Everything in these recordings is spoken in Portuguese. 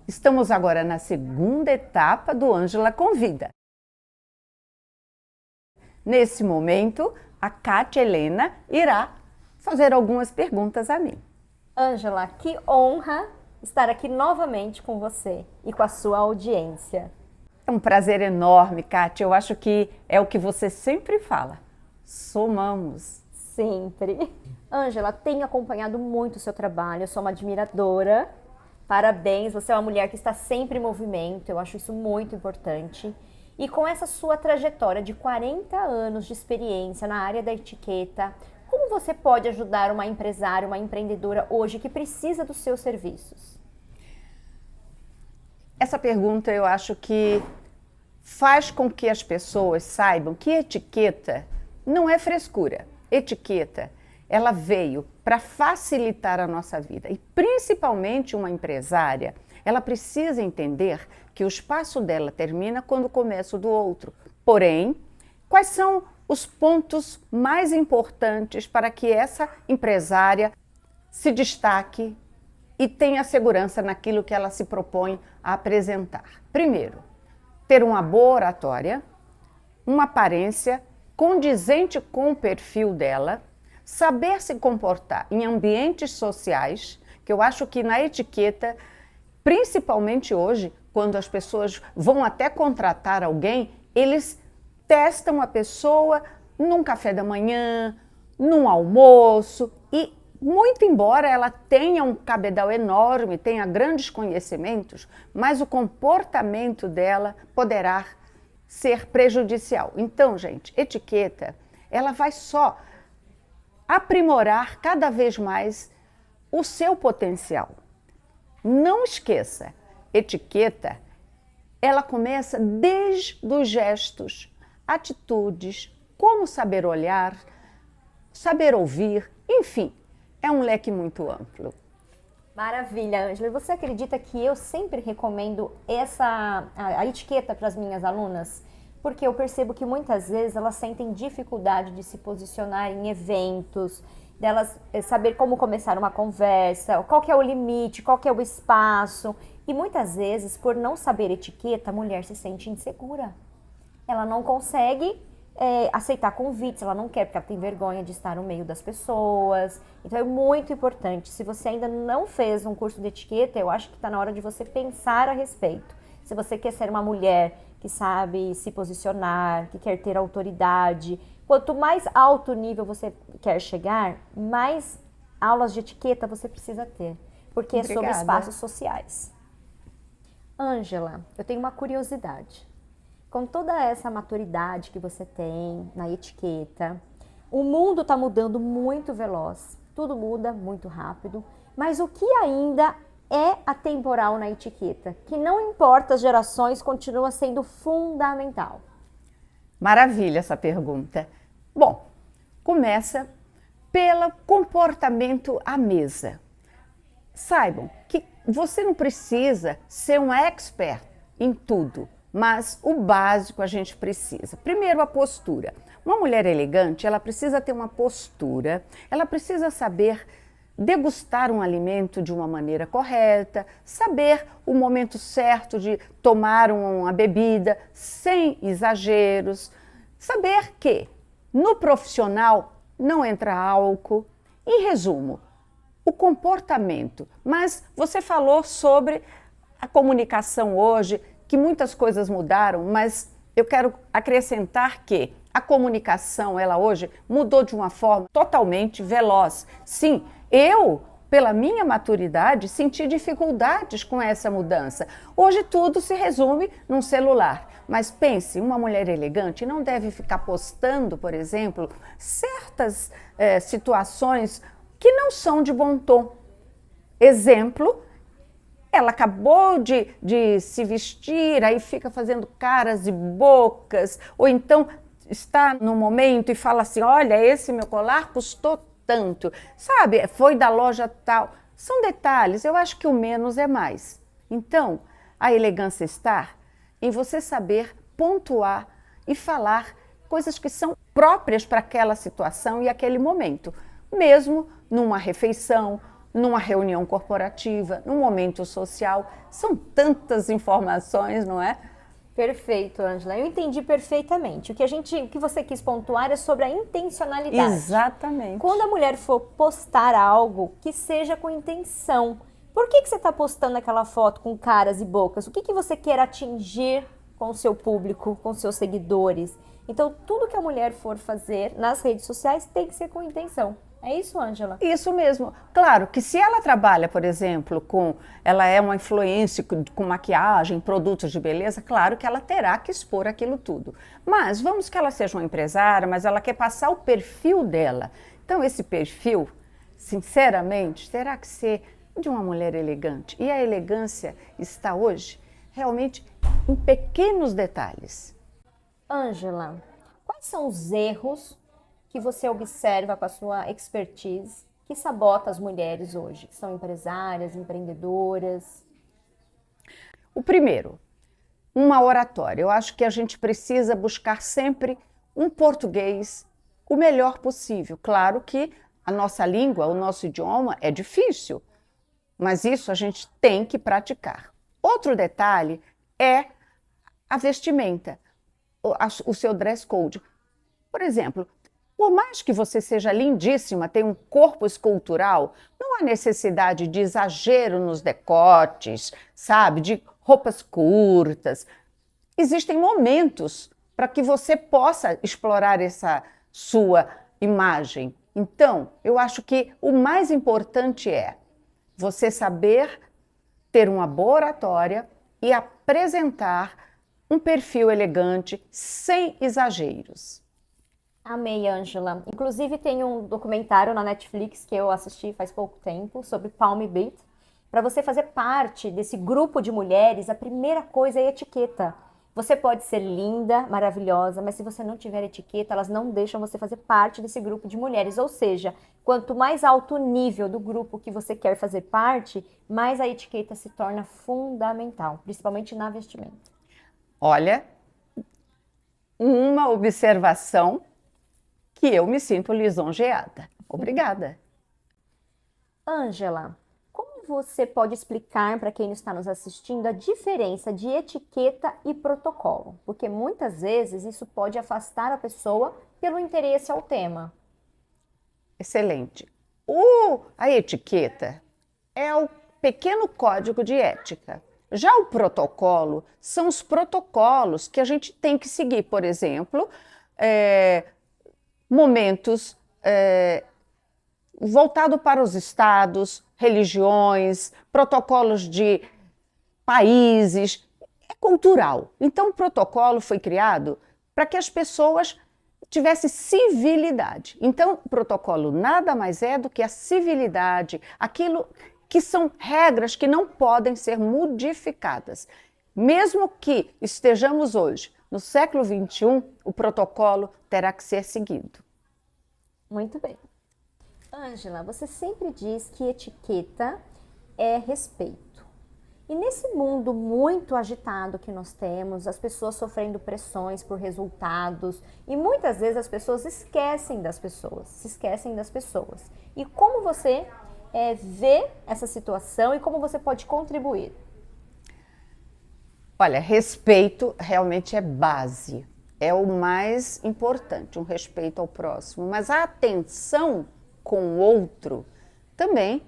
Estamos agora na segunda etapa do Ângela Convida. Nesse momento, a Kátia Helena irá fazer algumas perguntas a mim. Ângela, que honra estar aqui novamente com você e com a sua audiência. É um prazer enorme, Kátia. Eu acho que é o que você sempre fala. Somamos. Sempre. Ângela, tenho acompanhado muito o seu trabalho, eu sou uma admiradora. Parabéns, você é uma mulher que está sempre em movimento, eu acho isso muito importante. E com essa sua trajetória de 40 anos de experiência na área da etiqueta, como você pode ajudar uma empresária, uma empreendedora hoje que precisa dos seus serviços? Essa pergunta eu acho que faz com que as pessoas saibam que etiqueta não é frescura. Etiqueta, ela veio para facilitar a nossa vida. E principalmente uma empresária, ela precisa entender que o espaço dela termina quando começa o do outro. Porém, quais são os pontos mais importantes para que essa empresária se destaque e tenha segurança naquilo que ela se propõe a apresentar? Primeiro, ter uma boa oratória, uma aparência condizente com o perfil dela, saber se comportar em ambientes sociais, que eu acho que na etiqueta, principalmente hoje, quando as pessoas vão até contratar alguém, eles testam a pessoa num café da manhã, num almoço e, muito embora ela tenha um cabedal enorme, tenha grandes conhecimentos, mas o comportamento dela poderá ser prejudicial. Então, gente, etiqueta, ela vai só aprimorar cada vez mais o seu potencial. Não esqueça, etiqueta, ela começa desde os gestos, atitudes, como saber olhar, saber ouvir, enfim, é um leque muito amplo. Maravilha, Ângela. E você acredita que eu sempre recomendo a etiqueta para as minhas alunas? Porque eu percebo que muitas vezes elas sentem dificuldade de se posicionar em eventos, delas saber como começar uma conversa, qual que é o limite, qual que é o espaço. E muitas vezes, por não saber etiqueta, a mulher se sente insegura. Ela não consegue aceitar convites, ela não quer porque ela tem vergonha de estar no meio das pessoas. Então é muito importante. Se você ainda não fez um curso de etiqueta, eu acho que está na hora de você pensar a respeito. Se você quer ser uma mulher que sabe se posicionar, que quer ter autoridade, quanto mais alto nível você quer chegar, mais aulas de etiqueta você precisa ter, porque é sobre espaços sociais. Ângela, eu tenho uma curiosidade. Com toda essa maturidade que você tem na etiqueta, o mundo está mudando muito veloz, tudo muda muito rápido, mas o que ainda é atemporal na etiqueta, que não importa as gerações, continua sendo fundamental? Maravilha essa pergunta. Bom, começa pelo comportamento à mesa. Saibam que você não precisa ser um expert em tudo, mas o básico a gente precisa. Primeiro, a postura. Uma mulher elegante, ela precisa ter uma postura, ela precisa saber degustar um alimento de uma maneira correta, saber o momento certo de tomar uma bebida sem exageros, saber que no profissional não entra álcool. Em resumo, o comportamento. Mas você falou sobre a comunicação hoje, que muitas coisas mudaram, mas eu quero acrescentar que a comunicação, ela hoje mudou de uma forma totalmente veloz. Sim, eu, pela minha maturidade, senti dificuldades com essa mudança. Hoje tudo se resume num celular. Mas pense, uma mulher elegante não deve ficar postando, por exemplo, certas situações que não são de bom tom. Exemplo, ela acabou de se vestir, aí fica fazendo caras e bocas, ou então está no momento e fala assim, olha, esse meu colar custou tanto, sabe, foi da loja tal. São detalhes, eu acho que o menos é mais. Então, a elegância está em você saber pontuar e falar coisas que são próprias para aquela situação e aquele momento, mesmo numa refeição, numa reunião corporativa, num momento social. São tantas informações, não é? Perfeito, Ângela. Eu entendi perfeitamente. O que você quis pontuar é sobre a intencionalidade. Exatamente. Quando a mulher for postar algo, que seja com intenção. Por que você está postando aquela foto com caras e bocas? O que você quer atingir com o seu público, com seus seguidores? Então, tudo que a mulher for fazer nas redes sociais tem que ser com intenção. É isso, Ângela? Isso mesmo. Claro que se ela trabalha, por exemplo, ela é uma influência com maquiagem, produtos de beleza, claro que ela terá que expor aquilo tudo. Mas vamos que ela seja uma empresária, mas ela quer passar o perfil dela. Então esse perfil, sinceramente, terá que ser de uma mulher elegante. E a elegância está hoje realmente em pequenos detalhes. Ângela, quais são os erros que você observa com a sua expertise que sabota as mulheres hoje, que são empresárias, empreendedoras? O primeiro, uma oratória. Eu acho que a gente precisa buscar sempre um português o melhor possível. Claro que a nossa língua, o nosso idioma é difícil, mas isso a gente tem que praticar. Outro detalhe é a vestimenta, o seu dress code. Por exemplo, por mais que você seja lindíssima, tenha um corpo escultural, não há necessidade de exagero nos decotes, sabe? De roupas curtas. Existem momentos para que você possa explorar essa sua imagem. Então, eu acho que o mais importante é você saber ter uma boa oratória e apresentar um perfil elegante sem exageros. Amei, Ângela. Inclusive tem um documentário na Netflix que eu assisti faz pouco tempo sobre Palm Beat. Para você fazer parte desse grupo de mulheres, a primeira coisa é a etiqueta. Você pode ser linda, maravilhosa, mas se você não tiver etiqueta, elas não deixam você fazer parte desse grupo de mulheres. Ou seja, quanto mais alto o nível do grupo que você quer fazer parte, mais a etiqueta se torna fundamental, principalmente na vestimenta. Olha, uma observação que eu me sinto lisonjeada. Obrigada. Ângela, como você pode explicar para quem está nos assistindo a diferença de etiqueta e protocolo? Porque muitas vezes isso pode afastar a pessoa pelo interesse ao tema. Excelente. A etiqueta é o pequeno código de ética. Já o protocolo são os protocolos que a gente tem que seguir. Por exemplo, momentos voltados para os estados, religiões, protocolos de países, é cultural. Então o protocolo foi criado para que as pessoas tivessem civilidade. Então o protocolo nada mais é do que a civilidade, aquilo que são regras que não podem ser modificadas. Mesmo que estejamos hoje no século XXI, o protocolo terá que ser seguido. Muito bem. Ângela, você sempre diz que etiqueta é respeito. E nesse mundo muito agitado que nós temos, as pessoas sofrendo pressões por resultados, e muitas vezes as pessoas esquecem das pessoas, se esquecem das pessoas. E como você vê essa situação e como você pode contribuir? Olha, respeito realmente é base, é o mais importante, um respeito ao próximo, mas a atenção com o outro também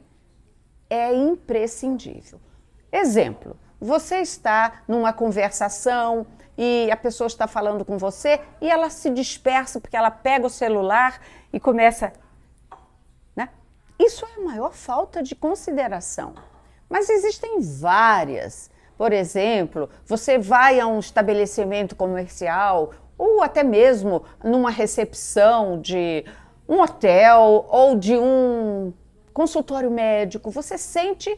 é imprescindível. Exemplo, você está numa conversação e a pessoa está falando com você e ela se dispersa porque ela pega o celular e começa, né? Isso é a maior falta de consideração, mas existem várias. Por exemplo, você vai a um estabelecimento comercial ou até mesmo numa recepção de um hotel ou de um consultório médico, você sente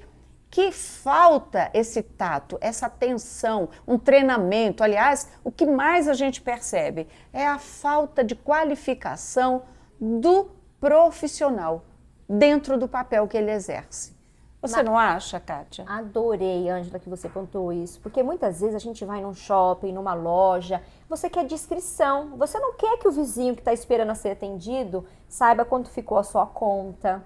que falta esse tato, essa atenção, um treinamento. Aliás, o que mais a gente percebe é a falta de qualificação do profissional dentro do papel que ele exerce. Você não acha, Kátia? Adorei, Ângela, que você pontuou isso, porque muitas vezes a gente vai num shopping, numa loja, você quer discrição, você não quer que o vizinho que está esperando a ser atendido saiba quanto ficou a sua conta.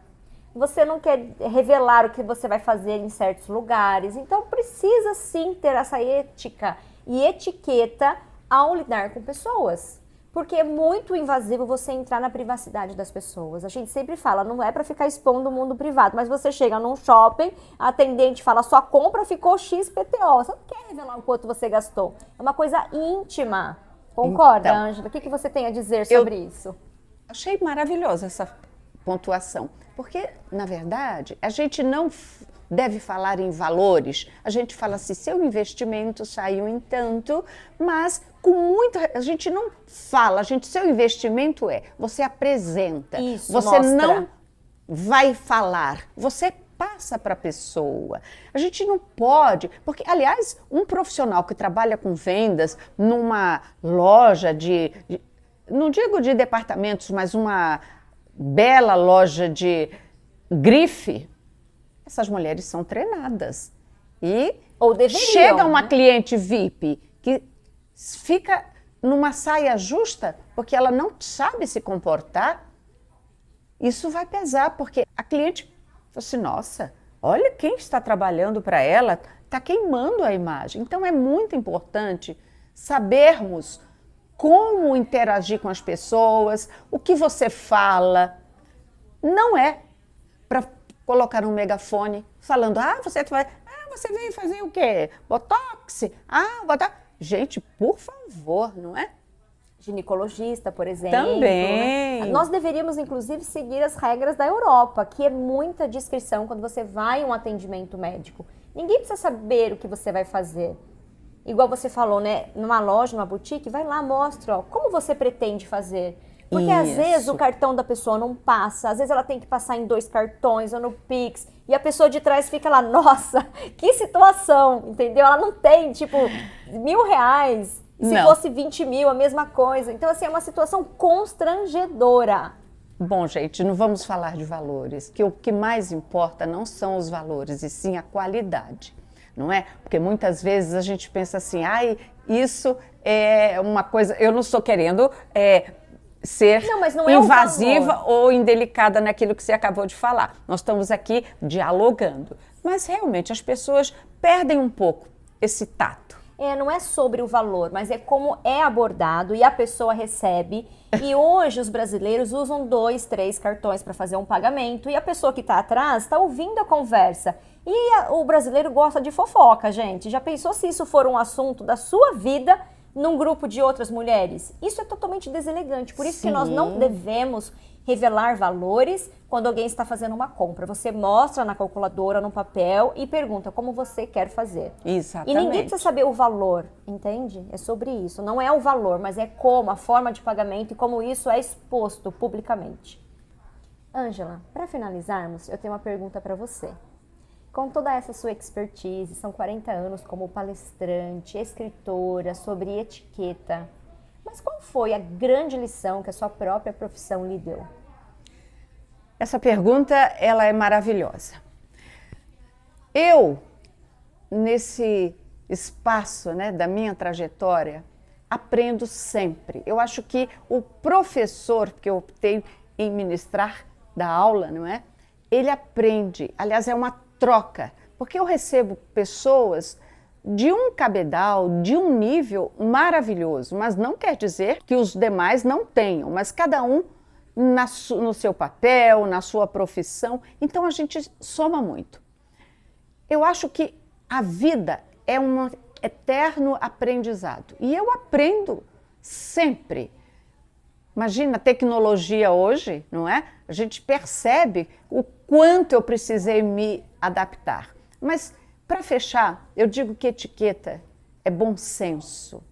você não quer revelar o que você vai fazer em certos lugares. Então, precisa sim ter essa ética e etiqueta ao lidar com pessoas. Porque é muito invasivo você entrar na privacidade das pessoas. A gente sempre fala, não é para ficar expondo o mundo privado, mas você chega num shopping, a atendente fala, sua compra ficou XPTO. Você não quer revelar o quanto você gastou. É uma coisa íntima. Concorda, Então, Ângela? O que você tem a dizer sobre isso? Achei maravilhosa essa pontuação, porque, na verdade, a gente não deve falar em valores. A gente fala assim, seu investimento saiu em tanto, mas com muito... A gente não fala, seu investimento você apresenta. Isso, você mostra. não vai falar, você passa para a pessoa. A gente não pode, porque, aliás, um profissional que trabalha com vendas numa loja não digo de departamentos, mas uma bela loja de grife, essas mulheres são treinadas. E Ou deveriam, chega uma né? cliente VIP que fica numa saia justa porque ela não sabe se comportar, isso vai pesar, porque a cliente fala assim, nossa, olha quem está trabalhando para ela, está queimando a imagem. Então é muito importante sabermos como interagir com as pessoas, o que você fala. Não é para colocar um megafone falando, você veio fazer o quê? Botox? Botox. Gente, por favor, não é? Ginecologista, por exemplo. Também. Né? Nós deveríamos, inclusive, seguir as regras da Europa, que é muita discrição quando você vai em um atendimento médico. Ninguém precisa saber o que você vai fazer. Igual você falou, né? Numa loja, numa boutique, vai lá, mostra, ó, como você pretende fazer. Porque às vezes o cartão da pessoa não passa, às vezes ela tem que passar em 2 cartões ou no Pix, e a pessoa de trás fica lá, nossa, que situação, entendeu? Ela não tem, tipo, R$1.000, e se fosse 20 mil, a mesma coisa. Então, assim, é uma situação constrangedora. Bom, gente, não vamos falar de valores, que o que mais importa não são os valores, e sim a qualidade. Não é? Porque muitas vezes a gente pensa assim, isso é uma coisa, eu não estou querendo ser invasiva ou indelicada naquilo que você acabou de falar. Nós estamos aqui dialogando, mas realmente as pessoas perdem um pouco esse tato. Não é sobre o valor, mas é como é abordado e a pessoa recebe. E hoje os brasileiros usam 2, 3 cartões para fazer um pagamento e a pessoa que está atrás está ouvindo a conversa. E o brasileiro gosta de fofoca, gente. Já pensou se isso for um assunto da sua vida num grupo de outras mulheres? Isso é totalmente deselegante. Por isso que nós não devemos revelar valores quando alguém está fazendo uma compra. Você mostra na calculadora, no papel e pergunta como você quer fazer. Exatamente. E ninguém precisa saber o valor, entende? É sobre isso. Não é o valor, mas é como, a forma de pagamento e como isso é exposto publicamente. Ângela, para finalizarmos, eu tenho uma pergunta para você. Com toda essa sua expertise, são 40 anos como palestrante, escritora, sobre etiqueta. Mas qual foi a grande lição que a sua própria profissão lhe deu? Essa pergunta, ela é maravilhosa. Eu, nesse espaço, né, da minha trajetória, aprendo sempre. Eu acho que o professor, porque eu optei em ministrar da aula, não é? Ele aprende, aliás, é uma troca, porque eu recebo pessoas de um cabedal, de um nível maravilhoso, mas não quer dizer que os demais não tenham, mas cada um no seu papel, na sua profissão, então a gente soma muito. Eu acho que a vida é um eterno aprendizado e eu aprendo sempre. Imagina a tecnologia hoje, não é? A gente percebe o quanto eu precisei me adaptar. Mas, para fechar, eu digo que etiqueta é bom senso.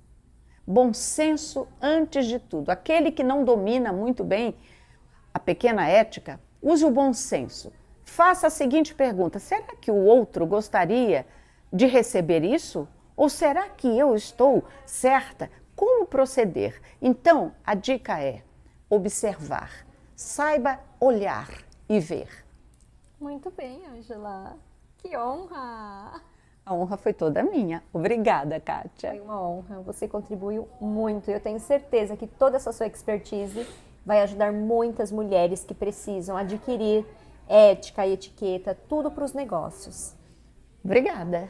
Bom senso antes de tudo. Aquele que não domina muito bem a pequena ética, use o bom senso. Faça a seguinte pergunta: será que o outro gostaria de receber isso? Ou será que eu estou certa? Como proceder? Então, a dica é observar. Saiba olhar e ver. Muito bem, Ângela. Que honra! A honra foi toda minha. Obrigada, Kátia. Foi uma honra. Você contribuiu muito. Eu tenho certeza que toda essa sua expertise vai ajudar muitas mulheres que precisam adquirir ética, etiqueta, tudo para os negócios. Obrigada.